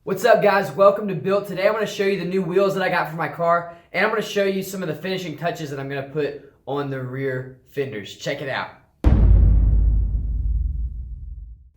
What's up, guys? Welcome to Built. Today I'm going to show you the new wheels that I got for my car, and I'm going to show you some of the finishing touches that I'm going to put on the rear fenders. Check it out.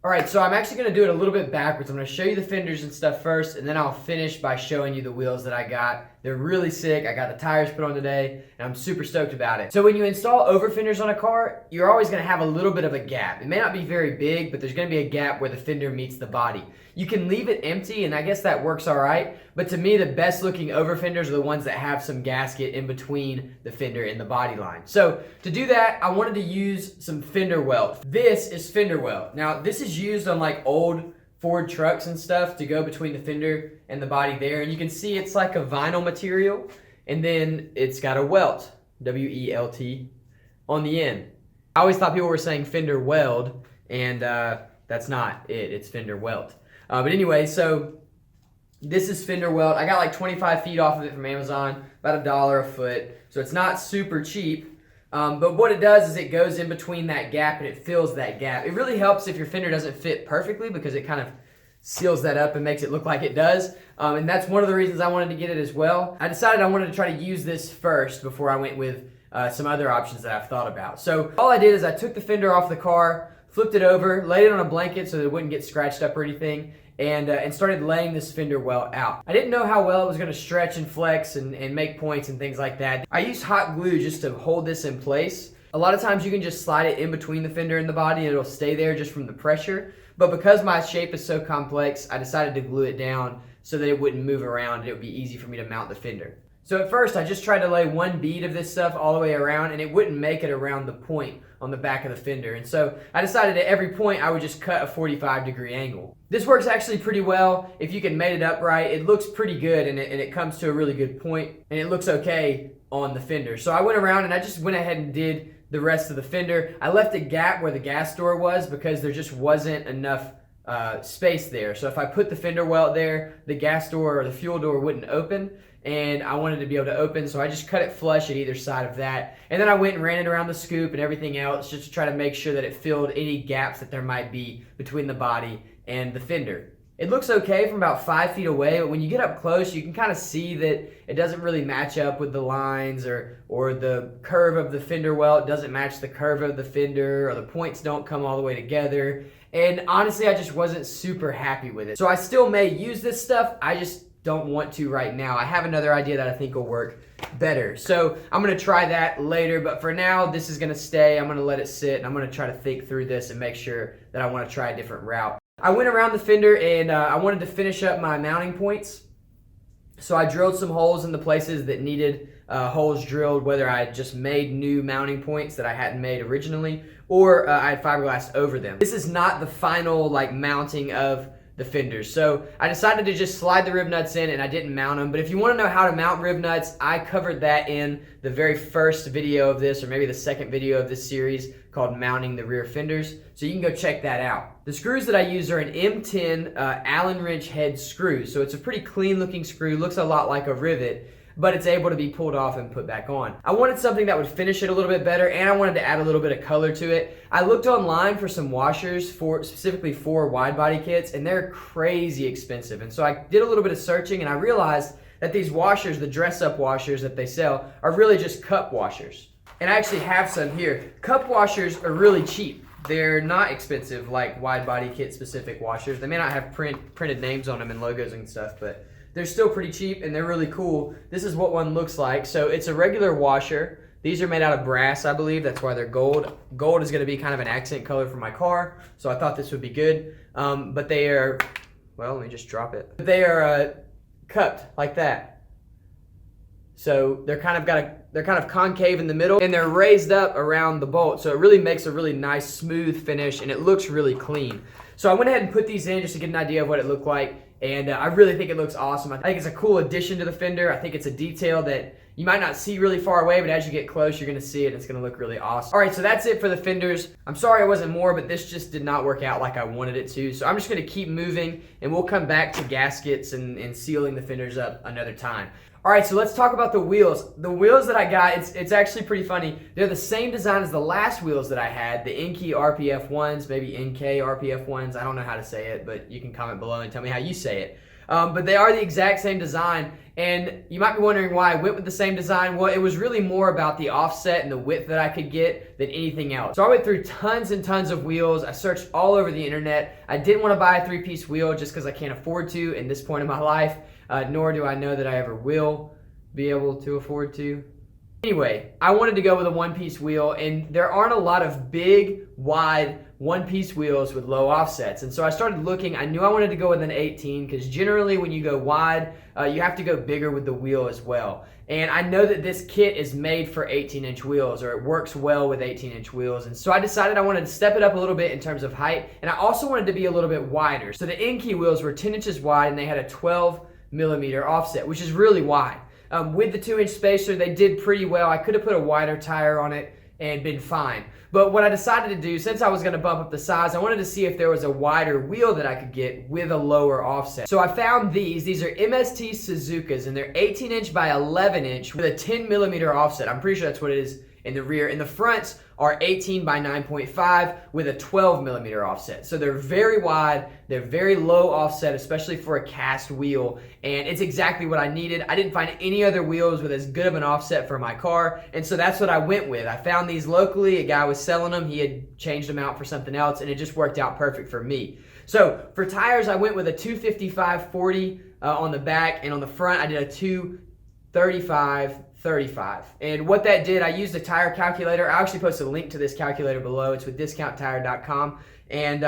Alright, so I'm actually going to do it a little bit backwards. I'm going to show you the fenders and stuff first, and then I'll finish by showing you the wheels that I got. They're really sick. I got the tires put on today, and I'm super stoked about it. So when you install over fenders on a car, you're always going to have a little bit of a gap. It may not be very big, but there's going to be a gap where the fender meets the body. You can leave it empty, and I guess that works alright, but to me, the best looking over fenders are the ones that have some gasket in between the fender and the body line. So to do that, I wanted to use some fender welt. This is fender welt. Now, this is used on like old Ford trucks and stuff to go between the fender and the body there, and you can see it's like a vinyl material, and then it's got a welt, W-E-L-T, on the end. I always thought people were saying fender weld, and that's not it. It's fender welt. But anyway, so this is fender welt. I got like 25 feet off of it from Amazon, about $1 a foot, so it's not super cheap. But what it does is it goes in between that gap and it fills that gap. It really helps if your fender doesn't fit perfectly because it kind of seals that up and makes it look like it does. And that's one of the reasons I wanted to get it as well. I decided I wanted to try to use this first before I went with some other options that I've thought about. So all I did is I took the fender off the car, flipped it over, laid it on a blanket so that it wouldn't get scratched up or anything, and started laying this fender welt out. I didn't know how well it was going to stretch and flex and make points and things like that. I used hot glue just to hold this in place. A lot of times you can just slide it in between the fender and the body and it'll stay there just from the pressure. But because my shape is so complex, I decided to glue it down so that it wouldn't move around and it would be easy for me to mount the fender. So at first I just tried to lay one bead of this stuff all the way around and it wouldn't make it around the point on the back of the fender. And so I decided at every point I would just cut a 45-degree angle. This works actually pretty well. If you can mate it up right, it looks pretty good and it comes to a really good point and it looks okay on the fender. So I went around and I just went ahead and did the rest of the fender. I left a gap where the gas door was because there just wasn't enough space there. So if I put the fender welt there, the gas door or the fuel door wouldn't open, and I wanted to be able to open, so I just cut it flush at either side of that. And then I went and ran it around the scoop and everything else just to try to make sure that it filled any gaps that there might be between the body and the fender. It looks okay from about 5 feet away, but when you get up close, you can kind of see that it doesn't really match up with the lines, or the curve of the fender welt doesn't match the curve of the fender, or the points don't come all the way together. And honestly, I just wasn't super happy with it. So I still may use this stuff, I just don't want to right now. I have another idea that I think will work better. So I'm gonna try that later, but for now, this is gonna stay. I'm gonna let it sit, and I'm gonna try to think through this and make sure that I wanna try a different route. I went around the fender and I wanted to finish up my mounting points. So I drilled some holes in the places that needed holes drilled, whether I had just made new mounting points that I hadn't made originally, or I had fiberglass over them. This is not the final like mounting of the fenders. So I decided to just slide the rib nuts in and I didn't mount them. But if you want to know how to mount rib nuts, I covered that in the very first video of this, or maybe the second video of this series called Mounting the Rear Fenders. So you can go check that out. The screws that I use are an M10 Allen wrench head screw. So it's a pretty clean looking screw, looks a lot like a rivet, but it's able to be pulled off and put back on. I wanted something that would finish it a little bit better, and I wanted to add a little bit of color to it. I looked online for some washers specifically for wide body kits, and they're crazy expensive. And so I did a little bit of searching, and I realized that these washers, the dress-up washers that they sell, are really just cup washers. And I actually have some here. Cup washers are really cheap. They're not expensive like wide body kit specific washers. They may not have printed names on them and logos and stuff, but they're still pretty cheap and they're really cool. This is what one looks like. So it's a regular washer. These are made out of brass, I believe. That's why they're gold. Gold is going to be kind of an accent color for my car, so I thought this would be good. But they are, well, let me just drop it. They are cupped like that. So they're kind of concave in the middle, and they're raised up around the bolt. So it really makes a really nice smooth finish, and it looks really clean. So I went ahead and put these in just to get an idea of what it looked like. And I really think it looks awesome. I think it's a cool addition to the fender. I think it's a detail that you might not see really far away, but as you get close, you're gonna see it and it's gonna look really awesome. All right, so that's it for the fenders. I'm sorry it wasn't more, but this just did not work out like I wanted it to. So I'm just gonna keep moving and we'll come back to gaskets and sealing the fenders up another time. All right, so let's talk about the wheels. The wheels that I got, it's actually pretty funny. They're the same design as the last wheels that I had, the Inky RPF ones, maybe NK RPF ones. I don't know how to say it, but you can comment below and tell me how you say it. But they are the exact same design. And you might be wondering why I went with the same design. Well, it was really more about the offset and the width that I could get than anything else. So I went through tons and tons of wheels. I searched all over the internet. I didn't want to buy a 3-piece wheel just because I can't afford to in this point in my life, nor do I know that I ever will be able to afford to. Anyway, I wanted to go with a 1-piece wheel, and there aren't a lot of big, wide 1-piece wheels with low offsets. And so I started looking. I knew I wanted to go with an 18 because generally when you go wide, you have to go bigger with the wheel as well. And I know that this kit is made for 18-inch wheels, or it works well with 18-inch wheels. And so I decided I wanted to step it up a little bit in terms of height, and I also wanted to be a little bit wider. So the in-key wheels were 10 inches wide, and they had a 12mm offset, which is really wide. With the 2-inch spacer, they did pretty well. I could have put a wider tire on it and been fine. But what I decided to do, since I was going to bump up the size, I wanted to see if there was a wider wheel that I could get with a lower offset. So I found these. These are MST Suzukas, and they're 18-inch by 11-inch with a 10mm offset. I'm pretty sure that's what it is in the rear. And the fronts are 18 by 9.5 with a 12mm offset. So they're very wide, they're very low offset, especially for a cast wheel, and it's exactly what I needed. I didn't find any other wheels with as good of an offset for my car, and so that's what I went with. I found these locally, a guy was selling them, he had changed them out for something else, and it just worked out perfect for me. So for tires, I went with a 255/40 on the back, and on the front I did a 235/35. And what that did, I used a tire calculator. I actually posted a link to this calculator below. It's with discounttire.com, and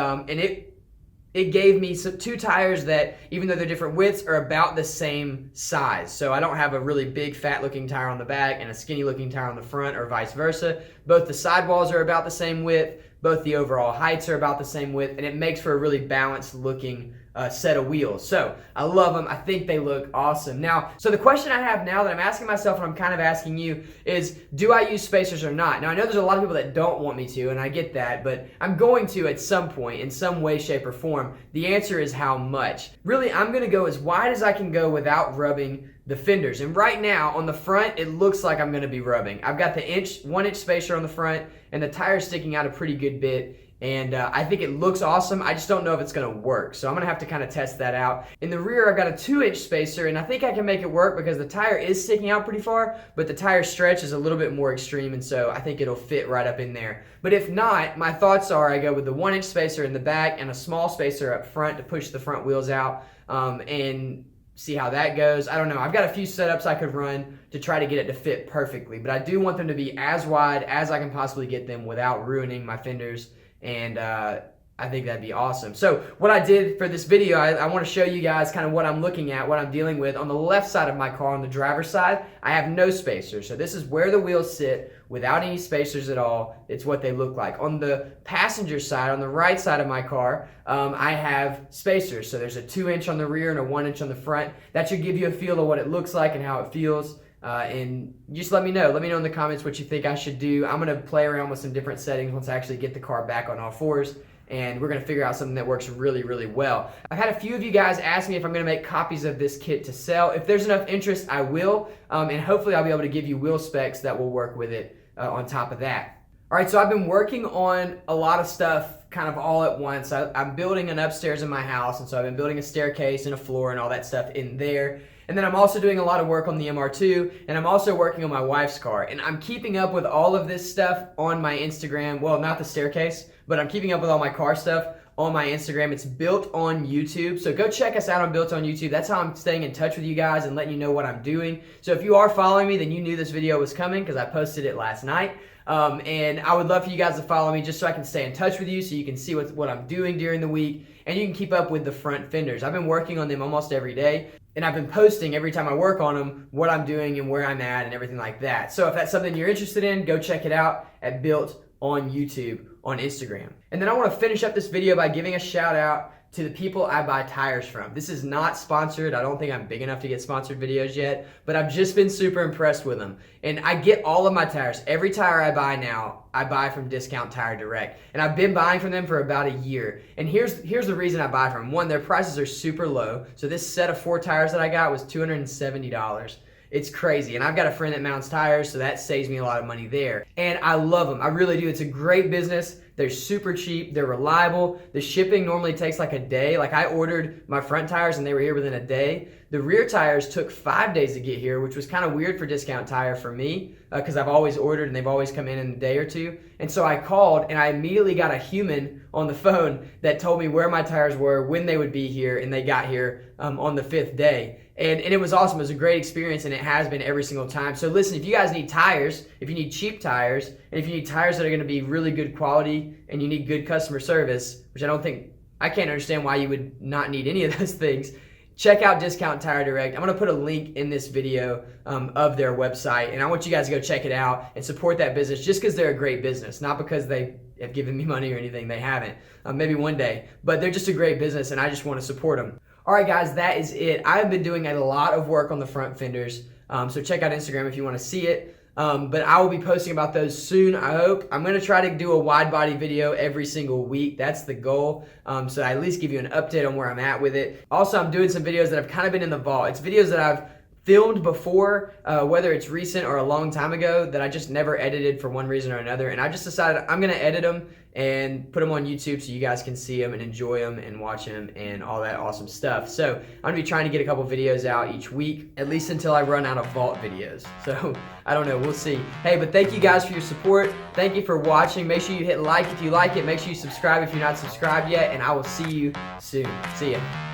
it gave me two tires that, even though they're different widths, are about the same size. So I don't have a really big fat looking tire on the back and a skinny looking tire on the front, or vice versa. Both the sidewalls are about the same width, both the overall heights are about the same width, and it makes for a really balanced looking set of wheels. So I love them. I think they look awesome. Now, so the question I have now that I'm asking myself, and I'm kind of asking you, is do I use spacers or not? Now, I know there's a lot of people that don't want me to, and I get that, but I'm going to at some point in some way, shape, or form. The answer is how much. Really, I'm going to go as wide as I can go without rubbing the fenders. And right now on the front, it looks like I'm going to be rubbing. I've got the 1-inch spacer on the front, and the tire's sticking out a pretty good bit. And I think it looks awesome. I just don't know if it's going to work. So I'm going to have to kind of test that out. In the rear, I've got a 2-inch spacer, and I think I can make it work because the tire is sticking out pretty far, but the tire stretch is a little bit more extreme, and so I think it'll fit right up in there. But if not, my thoughts are I go with the 1-inch spacer in the back and a small spacer up front to push the front wheels out, and see how that goes. I don't know. I've got a few setups I could run to try to get it to fit perfectly, but I do want them to be as wide as I can possibly get them without ruining my fenders. And I think that'd be awesome. So what I did for this video, I want to show you guys kind of what I'm looking at, what I'm dealing with. On the left side of my car, on the driver's side, I have no spacers. So this is where the wheels sit without any spacers at all. It's what they look like. On the passenger side, on the right side of my car, I have spacers. So there's a 2-inch on the rear and a 1-inch on the front. That should give you a feel of what it looks like and how it feels. And just let me know in the comments what you think I should do. I'm going to play around with some different settings once I actually get the car back on all fours, and we're going to figure out something that works really, really well. I've had a few of you guys ask me if I'm going to make copies of this kit to sell. If there's enough interest, I will, and hopefully I'll be able to give you wheel specs that will work with it on top of that. All right, so I've been working on a lot of stuff kind of all at once. I'm building an upstairs in my house, and so I've been building a staircase and a floor and all that stuff in there. And then I'm also doing a lot of work on the MR2, and I'm also working on my wife's car. And I'm keeping up with all of this stuff on my Instagram. Well, not the staircase, but I'm keeping up with all my car stuff on my Instagram. It's Built on YouTube. So go check us out on Built on YouTube. That's how I'm staying in touch with you guys and letting you know what I'm doing. So if you are following me, then you knew this video was coming because I posted it last night. And I would love for you guys to follow me just so I can stay in touch with you, so you can see what I'm doing during the week, and you can keep up with the front fenders. I've been working on them almost every day, and I've been posting every time I work on them what I'm doing and where I'm at and everything like that. So if that's something you're interested in, go check it out at Built on YouTube on Instagram. And then I want to finish up this video by giving a shout out to the people I buy tires from. This is not sponsored. I don't think I'm big enough to get sponsored videos yet, but I've just been super impressed with them. And I get all of my tires. Every tire I buy now, I buy from Discount Tire Direct. And I've been buying from them for about a year. And here's the reason I buy from them. One, their prices are super low. So this set of 4 tires that I got was $270. It's crazy. And I've got a friend that mounts tires, so that saves me a lot of money there. And I love them. I really do. It's a great business. They're super cheap. They're reliable. The shipping normally takes like a day. Like I ordered my front tires and they were here within a day. The rear tires took 5 days to get here, which was kind of weird for Discount Tire for me because I've always ordered and they've always come in a day or two. And so I called and I immediately got a human on the phone that told me where my tires were, when they would be here, and they got here on the 5th day. And it was awesome. It was a great experience, and it has been every single time. So listen, if you guys need tires, if you need cheap tires, and if you need tires that are going to be really good quality, and you need good customer service, which I can't understand why you would not need any of those things, check out Discount Tire Direct. I'm going to put a link in this video of their website, and I want you guys to go check it out and support that business just because they're a great business, not because they have given me money or anything. They haven't. Maybe one day. But they're just a great business, and I just want to support them. All right, guys, that is it. I've been doing a lot of work on the front fenders, so check out Instagram if you want to see it. But I will be posting about those soon, I hope. I'm going to try to do a wide body video every single week. That's the goal, so I at least give you an update on where I'm at with it. Also, I'm doing some videos that have kind of been in the vault. It's videos that I've filmed before, whether it's recent or a long time ago, that I just never edited for one reason or another. And I just decided I'm going to edit them and put them on YouTube so you guys can see them and enjoy them and watch them and all that awesome stuff. So I'm going to be trying to get a couple videos out each week, at least until I run out of vault videos. So I don't know, we'll see. Hey, but thank you guys for your support. Thank you for watching. Make sure you hit like if you like it. Make sure you subscribe if you're not subscribed yet, and I will see you soon. See ya.